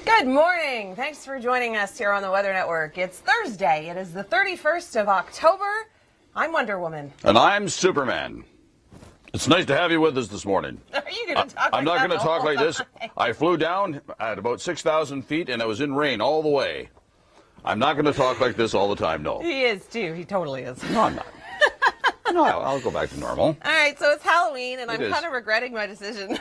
Good morning. Thanks for joining us here on the Weather Network. It's Thursday. It is the 31st of October. I'm Wonder Woman. And I'm Superman. It's nice to have you with us this morning. Are you going to talk I'm not going to talk like this. I flew down at about 6,000 feet and I was in rain all the way. I'm not going to talk like this all the time, no. He is, too. He totally is. No, I'm not. No, I'll go back to normal. All right, so it's Halloween, and I'm is. kind of regretting my decision.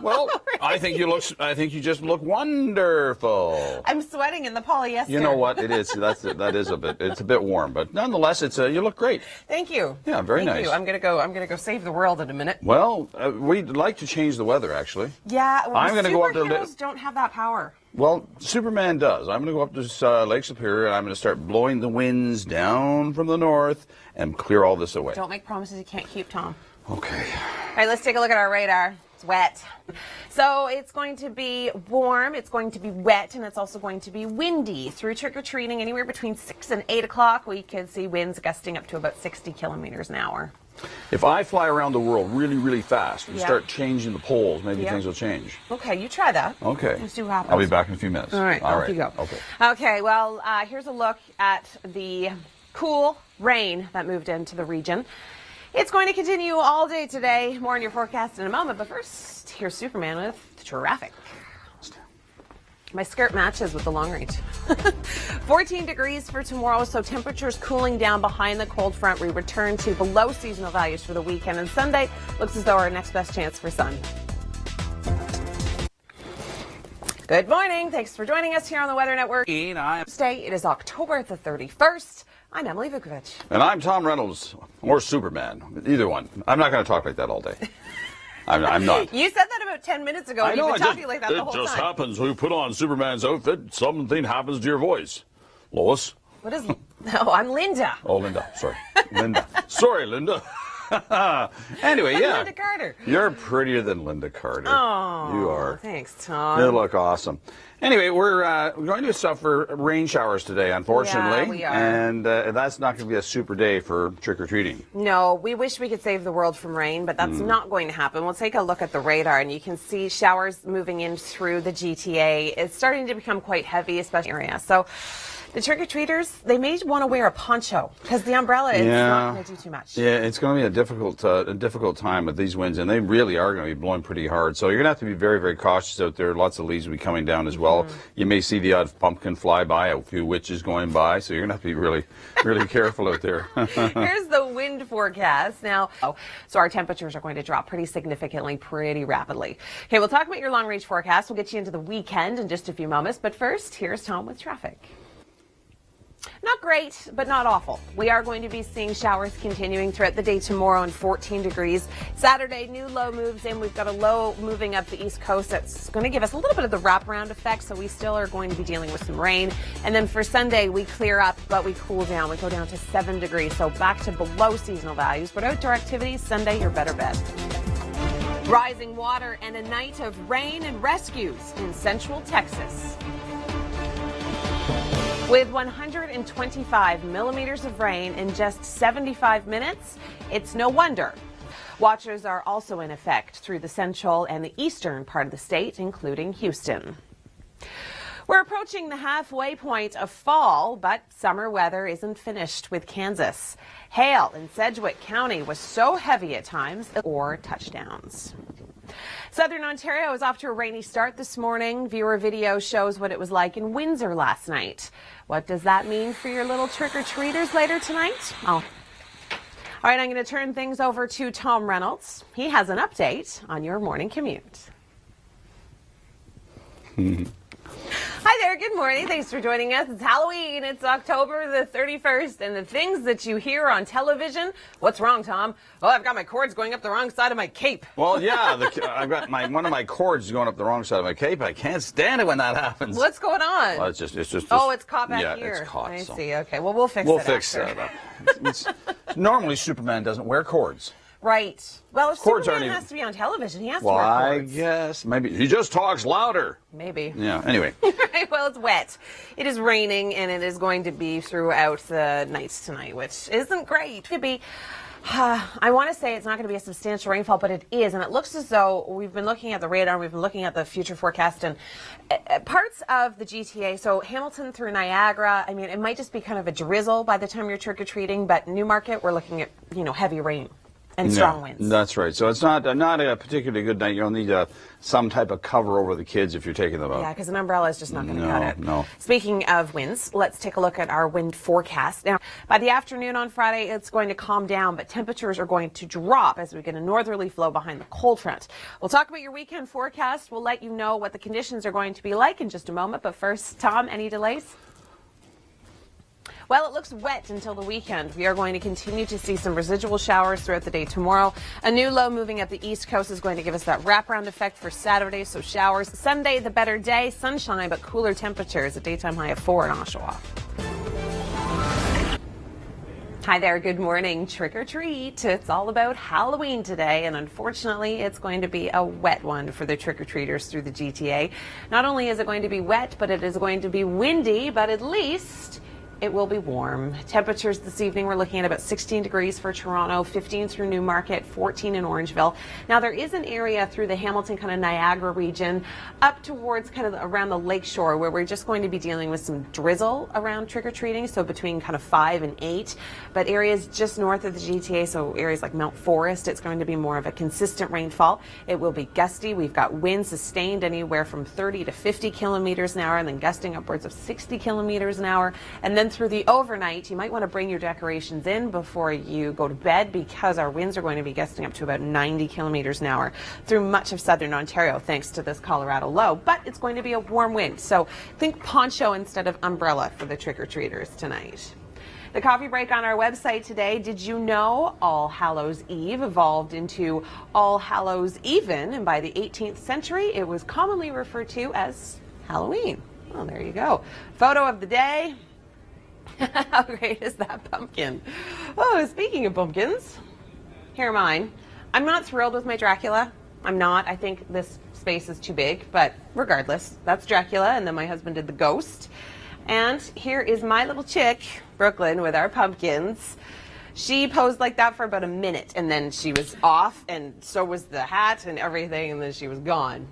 Well, I think you just look wonderful. I'm sweating in the polyester. You know what? It is. That is a bit. It's a bit warm, but nonetheless, you look great. Thank you. Yeah, very Thank nice. you. I'm gonna go save the world in a minute. Well, we'd like to change the weather, actually. Yeah, well, I'm gonna go up to superheroes don't have that power. Well, Superman does. I'm going to go up to Lake Superior, and I'm going to start blowing the winds down from the north and clear all this away. Don't make promises you can't keep, Tom. Okay. All right, let's take a look at our radar. It's wet. So it's going to be warm, it's going to be wet, and it's also going to be windy. Through trick-or-treating, anywhere between 6 and 8 o'clock, we could see winds gusting up to about 60 kilometers an hour. If I fly around the world really, really fast and start changing the poles, maybe things will change. Okay, you try that. Okay. Let's see what happens. I'll be back in a few minutes. All right, off you go. Okay. Okay, well, here's a look at the cool rain that moved into the region. It's going to continue all day today. More on your forecast in a moment, but first, here's Superman with traffic. My skirt matches with the long range. 14 degrees for tomorrow, so temperatures cooling down behind the cold front. We return to below seasonal values for the weekend, and Sunday looks as though our next best chance for sun. Good morning. Thanks for joining us here on the Weather Network. Today, it is October the 31st. I'm Emily Vukovic. And I'm Tom Reynolds, or Superman, either one. I'm not going to talk like that all day. I'm not. You said that about 10 minutes ago, and you've been talking like that the whole time. It just happens when you put on Superman's outfit, something happens to your voice. Lois? What is... No, I'm Linda. Oh, Linda. Sorry. Linda. Sorry, Linda. Anyway, I'm yeah. Linda Carter. You're prettier than Linda Carter. Oh, you are. Thanks, Tom. You look awesome. Anyway, we're going to suffer rain showers today, unfortunately. Yeah, we are. And that's not going to be a super day for trick-or-treating. No, we wish we could save the world from rain, but that's not going to happen. We'll take a look at the radar, and you can see showers moving in through the GTA. It's starting to become quite heavy, especially in the area. So the trick-or-treaters, they may want to wear a poncho because the umbrella is not going to do too much. Yeah, it's going to be a difficult time with these winds, and they really are going to be blowing pretty hard. So you're going to have to be very, very cautious out there. Lots of leaves will be coming down as well. You may see the odd pumpkin fly by, a few witches going by, so you're going to have to be really, really careful out there. Here's the wind forecast. Now, so our temperatures are going to drop pretty significantly, pretty rapidly. Okay, we'll talk about your long-range forecast. We'll get you into the weekend in just a few moments, but first, here's Tom with traffic. Not great, but not awful. We are going to be seeing showers continuing throughout the day tomorrow and 14 degrees. Saturday, new low moves in. We've got a low moving up the east coast that's going to give us a little bit of the wraparound effect, so we still are going to be dealing with some rain. And then for Sunday, we clear up, but we cool down. We go down to 7 degrees, so back to below seasonal values. But outdoor activities, Sunday, your better bet. Rising water and a night of rain and rescues in central Texas. With 125 millimeters of rain in just 75 minutes, it's no wonder. Watchers are also in effect through the central and the eastern part of the state, including Houston. We're approaching the halfway point of fall, but summer weather isn't finished with Kansas. Hail in Sedgwick County was so heavy at times, or touchdowns. Southern Ontario is off to a rainy start this morning. Viewer video shows what it was like in Windsor last night. What does that mean for your little trick-or-treaters later tonight? All right, I'm going to turn things over to Tom Reynolds. He has an update on your morning commute. Hi there, good morning. Thanks for joining us. It's Halloween. It's October the 31st, and the things that you hear on television. What's wrong, Tom? Oh, I've got my cords going up the wrong side of my cape. Well, yeah, I've got one of my cords going up the wrong side of my cape. I can't stand it when that happens. What's going on? Well, it's just. Oh, it's caught back here. Yeah, it's caught. I see. Okay, well, we'll fix that up. Normally, Superman doesn't wear cords. Right. Well, if cords Superman has to be on television, he has to wear cords. I guess. Maybe. He just talks louder. Maybe. Yeah, anyway. Right, well, it's wet. It is raining, and it is going to be throughout the nights tonight, which isn't great. It could be I want to say it's not going to be a substantial rainfall, but it is. And it looks as though we've been looking at the radar, we've been looking at the future forecast, and parts of the GTA, so Hamilton through Niagara, I mean, it might just be kind of a drizzle by the time you're trick-or-treating, but Newmarket, we're looking at, heavy rain and strong winds. That's right. So it's not a particularly good night. You'll need some type of cover over the kids if you're taking them out. Yeah, because an umbrella is just not going to cut it. No. Speaking of winds, let's take a look at our wind forecast. Now, by the afternoon on Friday, it's going to calm down, but temperatures are going to drop as we get a northerly flow behind the cold front. We'll talk about your weekend forecast. We'll let you know what the conditions are going to be like in just a moment. But first, Tom, any delays? Well, it looks wet until the weekend. We are going to continue to see some residual showers throughout the day tomorrow. A new low moving up the east coast is going to give us that wraparound effect for Saturday, so showers. Sunday, the better day, sunshine, but cooler temperatures, a daytime high of 4 in Oshawa. Hi there, good morning. Trick or treat. It's all about Halloween today, and unfortunately, it's going to be a wet one for the trick-or-treaters through the GTA. Not only is it going to be wet, but it is going to be windy, but at least it will be warm. Temperatures this evening, we're looking at about 16 degrees for Toronto, 15 through Newmarket, 14 in Orangeville. Now, there is an area through the Hamilton kind of Niagara region up towards kind of around the lakeshore where we're just going to be dealing with some drizzle around trick-or-treating, so between kind of 5 and 8. But areas just north of the GTA, so areas like Mount Forest, it's going to be more of a consistent rainfall. It will be gusty. We've got winds sustained anywhere from 30 to 50 kilometers an hour and then gusting upwards of 60 kilometers an hour. And then through the overnight, you might want to bring your decorations in before you go to bed because our winds are going to be gusting up to about 90 kilometers an hour through much of southern Ontario thanks to this Colorado low. But it's going to be a warm wind, so think poncho instead of umbrella for the trick-or-treaters tonight. The coffee break on our website today. Did you know All Hallows Eve evolved into All Hallows Even, and by the 18th century it was commonly referred to as Halloween. Well, there you go. Photo of the day. How great is that pumpkin? Oh, speaking of pumpkins, here are mine. I'm not thrilled with my Dracula. I'm not. I think this space is too big, but regardless, that's Dracula, and then my husband did the ghost. And here is my little chick, Brooklyn, with our pumpkins. She posed like that for about a minute, and then she was off, and so was the hat and everything, and then she was gone.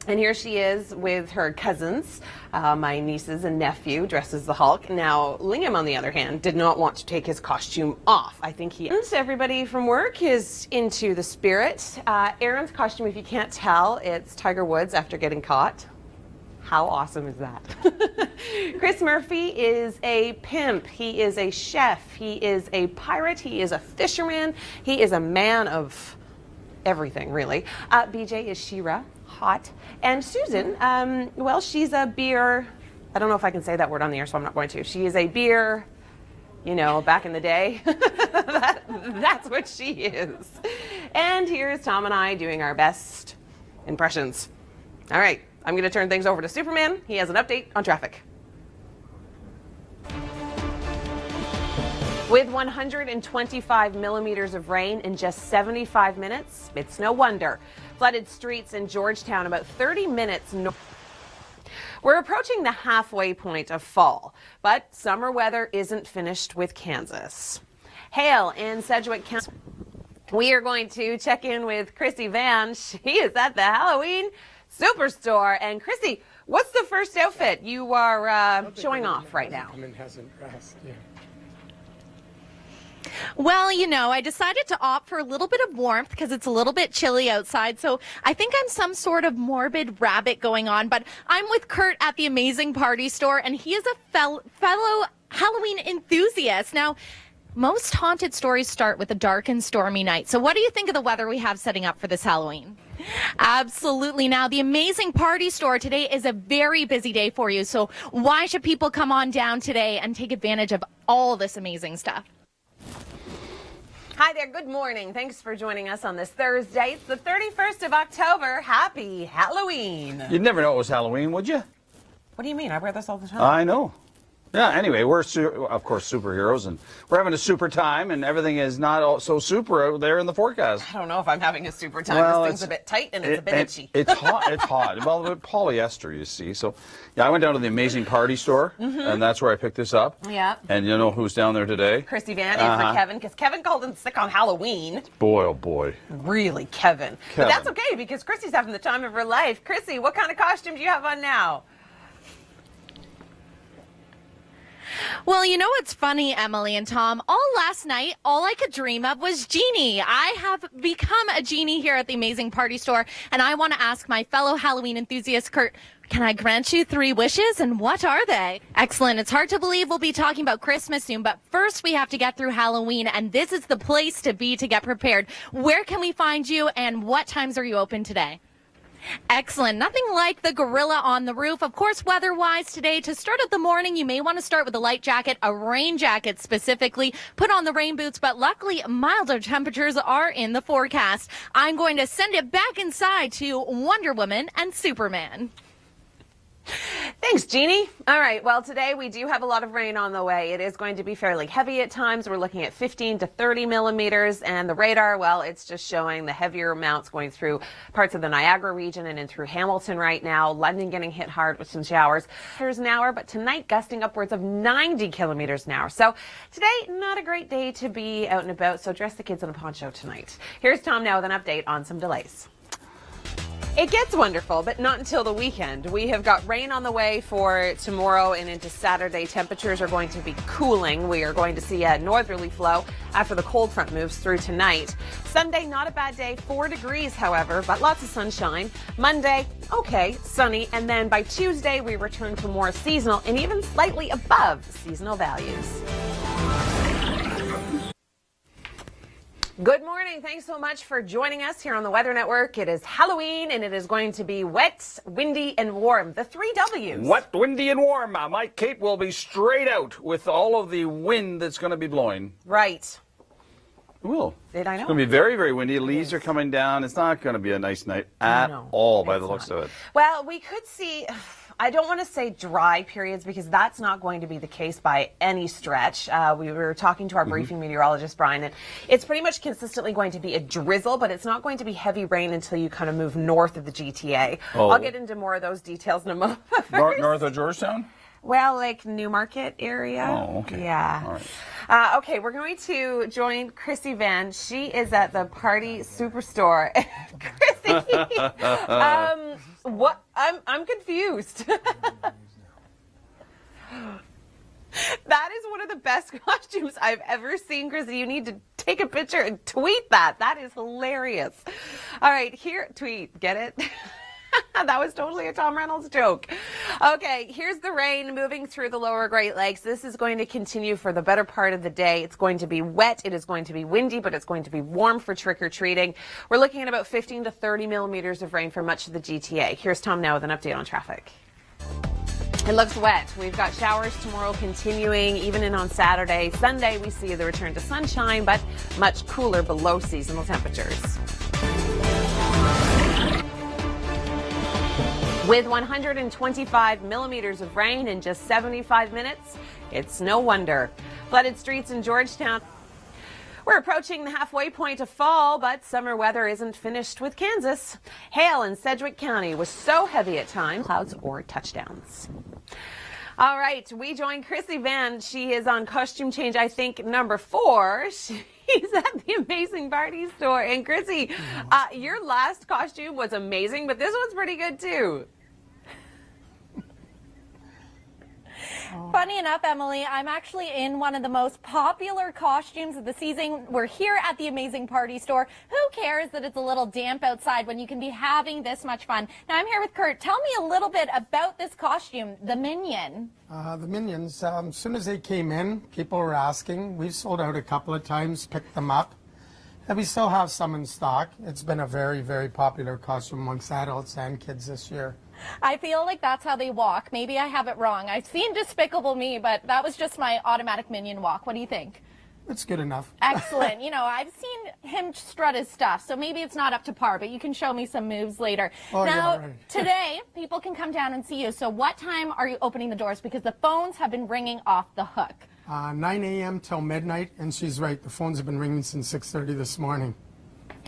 And here she is with her cousins, my nieces and nephew, dressed as the Hulk. Now, Lingham, on the other hand, did not want to take his costume off. I think everybody from work is into the spirit. Aaron's costume, if you can't tell, it's Tiger Woods after getting caught. How awesome is that? Chris Murphy is a pimp. He is a chef. He is a pirate. He is a fisherman. He is a man of everything, really. BJ is She-Ra. Hot. And Susan, well, she's a beer, I don't know if I can say that word on the air, so I'm not going to. She is a beer, back in the day. That's what she is. And here's Tom and I doing our best impressions. All right, I'm going to turn things over to Superman. He has an update on traffic. With 125 millimeters of rain in just 75 minutes, it's no wonder. Flooded streets in Georgetown about 30 minutes north. We're approaching the halfway point of fall, but summer weather isn't finished with Kansas. Hail in Sedgwick County. We are going to check in with Chrissy Van. She is at the Halloween Superstore. And Chrissy, what's the first outfit you are showing off right now? Well, I decided to opt for a little bit of warmth because it's a little bit chilly outside. So I think I'm some sort of morbid rabbit going on. But I'm with Kurt at the Amazing Party Store, and he is a fellow Halloween enthusiast. Now, most haunted stories start with a dark and stormy night. So what do you think of the weather we have setting up for this Halloween? Absolutely. Now, the Amazing Party Store today is a very busy day for you. So why should people come on down today and take advantage of all this amazing stuff? Hi there, good morning. Thanks for joining us on this Thursday. It's the 31st of October. Happy Halloween. You'd never know it was Halloween, would you? What do you mean? I wear this all the time. I know. Yeah, anyway, we're, of course, superheroes, and we're having a super time, and everything is not all so super out there in the forecast. I don't know if I'm having a super time. Well, this thing's a bit tight and it's a bit itchy. It's hot. It's hot. Well, with polyester, you see. So, yeah, I went down to the Amazing Party store, and that's where I picked this up. Yeah. And you know who's down there today? Christy Van in for Kevin, because Kevin called in sick on Halloween. Boy, oh boy. Really, Kevin. But that's okay, because Christy's having the time of her life. Chrissy, what kind of costume do you have on now? Well, you know what's funny, Emily and Tom? All last night, all I could dream of was Genie. I have become a Genie here at the Amazing Party store, and I want to ask my fellow Halloween enthusiast, Kurt, can I grant you 3 wishes, and what are they? Excellent. It's hard to believe we'll be talking about Christmas soon, but first we have to get through Halloween, and this is the place to be to get prepared. Where can we find you, and what times are you open today? Excellent. Nothing like the gorilla on the roof. Of course, weather-wise today, to start out the morning, you may want to start with a light jacket, a rain jacket specifically. Put on the rain boots, but luckily, milder temperatures are in the forecast. I'm going to send it back inside to Wonder Woman and Superman. Thanks, Jeannie. All right, well, today we do have a lot of rain on the way. It is going to be fairly heavy at times. We're looking at 15 to 30 millimeters, and the radar, well, it's just showing the heavier amounts going through parts of the Niagara region and in through Hamilton right now. London getting hit hard with some showers. Here's an hour, but tonight gusting upwards of 90 kilometers an hour. So today, not a great day to be out and about, so dress the kids in a poncho tonight. Here's Tom now with an update on some delays. It gets wonderful, but not until the weekend. We have got rain on the way for tomorrow and into Saturday. Temperatures are going to be cooling. We are going to see a northerly flow after the cold front moves through tonight. Sunday, not a bad day, 4 degrees, however, but lots of sunshine. Monday, okay, sunny. And then by Tuesday, we return to more seasonal and even slightly above seasonal values. Good morning. Thanks so much for joining us here on the Weather Network. It is Halloween, and it is going to be wet, windy, and warm. The 3 W's. Wet, windy, and warm. Mike Kate will be straight out with all of the wind that's going to be blowing. Right. It will. Did I know? It's going to be very, very windy. Leaves are coming down. It's not going to be a nice night at all by the looks of it. Well, we could see... I don't want to say dry periods because that's not going to be the case by any stretch. We were talking to our briefing meteorologist, Brian, and it's pretty much consistently going to be a drizzle, but it's not going to be heavy rain until you kind of move north of the GTA. Oh. I'll get into more of those details in a moment. North of Georgetown? Well, like Newmarket area. Oh, okay. Yeah. All right. Okay, we're going to join Chrissy Van. She is at the Party Superstore. Chrissy, what? I'm confused. That is one of the best costumes I've ever seen, Chrissy. You need to take a picture and tweet that. That is hilarious. All right, here, tweet. Get it? That was totally a Tom Reynolds joke. Okay, here's the rain moving through the lower Great Lakes. This is going to continue for the better part of the day. It's going to be wet. It is going to be windy, but it's going to be warm for trick-or-treating. We're looking at about 15 to 30 millimeters of rain for much of the GTA. Here's Tom now with an update on traffic. It looks wet. We've got showers tomorrow continuing, even in on Saturday. Sunday, we see the return to sunshine, but much cooler below seasonal temperatures. With 125 millimeters of rain in just 75 minutes, it's no wonder. Flooded streets in Georgetown. We're approaching the halfway point of fall, but summer weather isn't finished with Kansas. Hail in Sedgwick County was so heavy at times, clouds or touchdowns. All right, we join Chrissy Van. She is on costume change, I think, number 4. She's at the Amazing Party store. And Chrissy, your last costume was amazing, but this one's pretty good too. Funny enough, Emily, I'm actually in one of the most popular costumes of the season. We're here at the Amazing Party store. Who cares that it's a little damp outside when you can be having this much fun? Now, I'm here with Kurt. Tell me a little bit about this costume, the Minion. The Minions, as soon as they came in, people were asking. We've sold out a couple of times, picked them up. And we still have some in stock. It's been a very, very popular costume amongst adults and kids this year. I feel like that's how they walk. Maybe I have it wrong. I've seen Despicable Me, but that was just my automatic Minion walk. What do you think? it's good enough. Excellent. You know, I've seen him strut his stuff, so maybe it's not up to par, but you can show me some moves later. Oh, now, yeah, right. today, people can come down and see you. So what time are you opening the doors? Because the phones have been ringing off the hook. 9 a.m. till midnight, and she's right. The phones have been ringing since 6:30 this morning.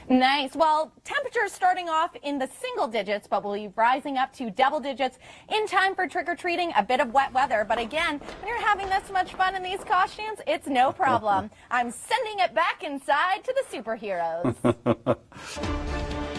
Nice. Well, temperatures starting off in the single digits, but will be rising up to double digits in time for trick-or-treating. A bit of wet weather, but again, when you're having this much fun in these costumes, it's no problem. I'm sending it back inside to the superheroes.